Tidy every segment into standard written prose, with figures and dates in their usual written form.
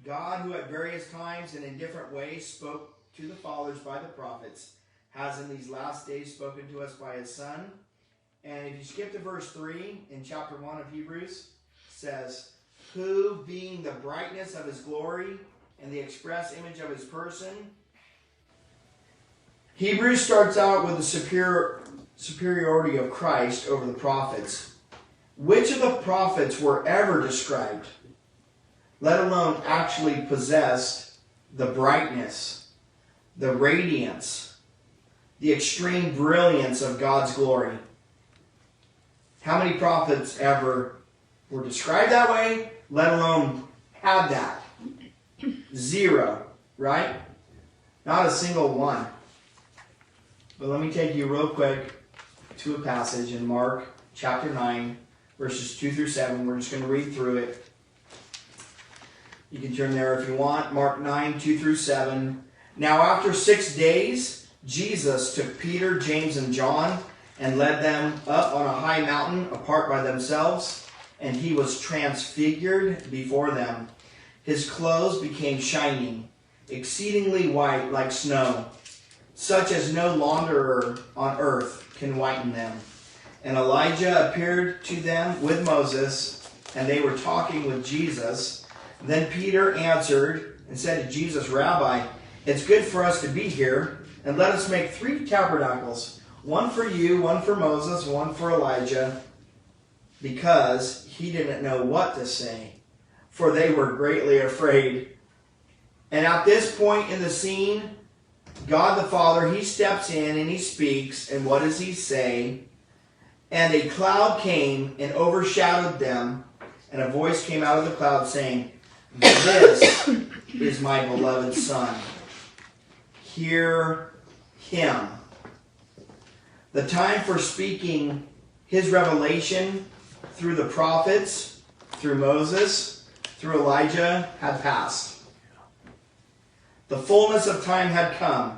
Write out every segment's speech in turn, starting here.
God, who at various times and in different ways spoke to the fathers by the prophets, has in these last days spoken to us by his Son. And if you skip to verse 3 in chapter 1 of Hebrews, it says, who being the brightness of his glory and the express image of his person. Hebrews starts out with the superiority of Christ over the prophets. Which of the prophets were ever described, let alone actually possessed the brightness, the radiance, the extreme brilliance of God's glory? How many prophets ever were described that way, let alone had that? Zero, right? Not a single one. But let me take you real quick to a passage in Mark chapter 9, verses 2 through 7. We're just going to read through it. You can turn there if you want. Mark 9, 2 through 7. Now after 6 days, Jesus took Peter, James, and John and led them up on a high mountain apart by themselves, and he was transfigured before them. His clothes became shining, exceedingly white like snow, such as no launderer on earth can whiten them. And Elijah appeared to them with Moses, and they were talking with Jesus. Then Peter answered and said to Jesus, Rabbi, it's good for us to be here, and let us make 3 tabernacles, one for you, one for Moses, one for Elijah, because he didn't know what to say, for they were greatly afraid. And at this point in the scene, God the Father, he steps in and he speaks, and what does he say? And a cloud came and overshadowed them, and a voice came out of the cloud saying, this is my beloved Son. Hear him. The time for speaking his revelation through the prophets, through Moses, through Elijah, had passed. The fullness of time had come.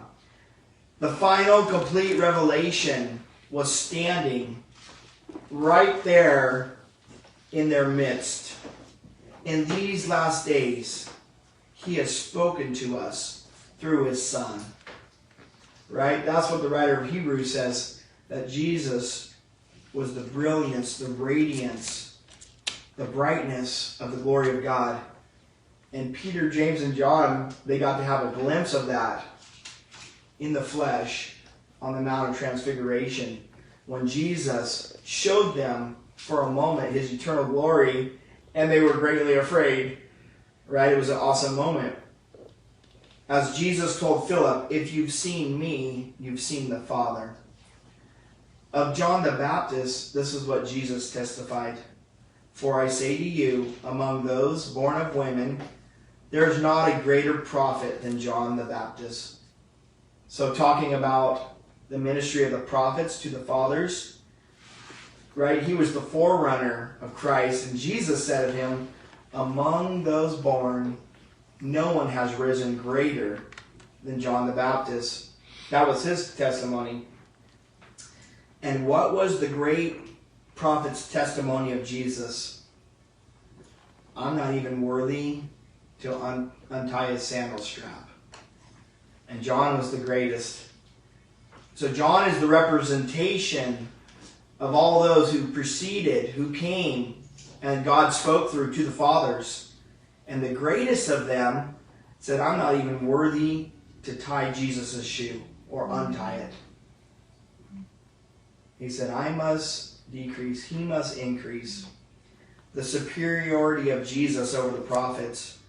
The final complete revelation was standing right there in their midst. In these last days, he has spoken to us through his Son. Right? That's what the writer of Hebrews says, that Jesus was the brilliance, the radiance, the brightness of the glory of God. And Peter, James, and John, they got to have a glimpse of that in the flesh on the Mount of Transfiguration, when Jesus showed them for a moment his eternal glory, and they were greatly afraid. Right? It was an awesome moment. As Jesus told Philip, if you've seen me, you've seen the Father. Of John the Baptist, this is what Jesus testified. For I say to you, among those born of women, there is not a greater prophet than John the Baptist. So talking about the ministry of the prophets to the fathers, right? He was the forerunner of Christ, and Jesus said of him, among those born, no one has risen greater than John the Baptist. That was his testimony. And what was the great prophet's testimony of Jesus? I'm not even worthy to untie his sandal strap. And John was the greatest. So John is the representation of all those who preceded, who came, and God spoke through to the fathers. And the greatest of them said, I'm not even worthy to tie Jesus' shoe or untie it. He said, I must decrease, he must increase. The superiority of Jesus over the prophets.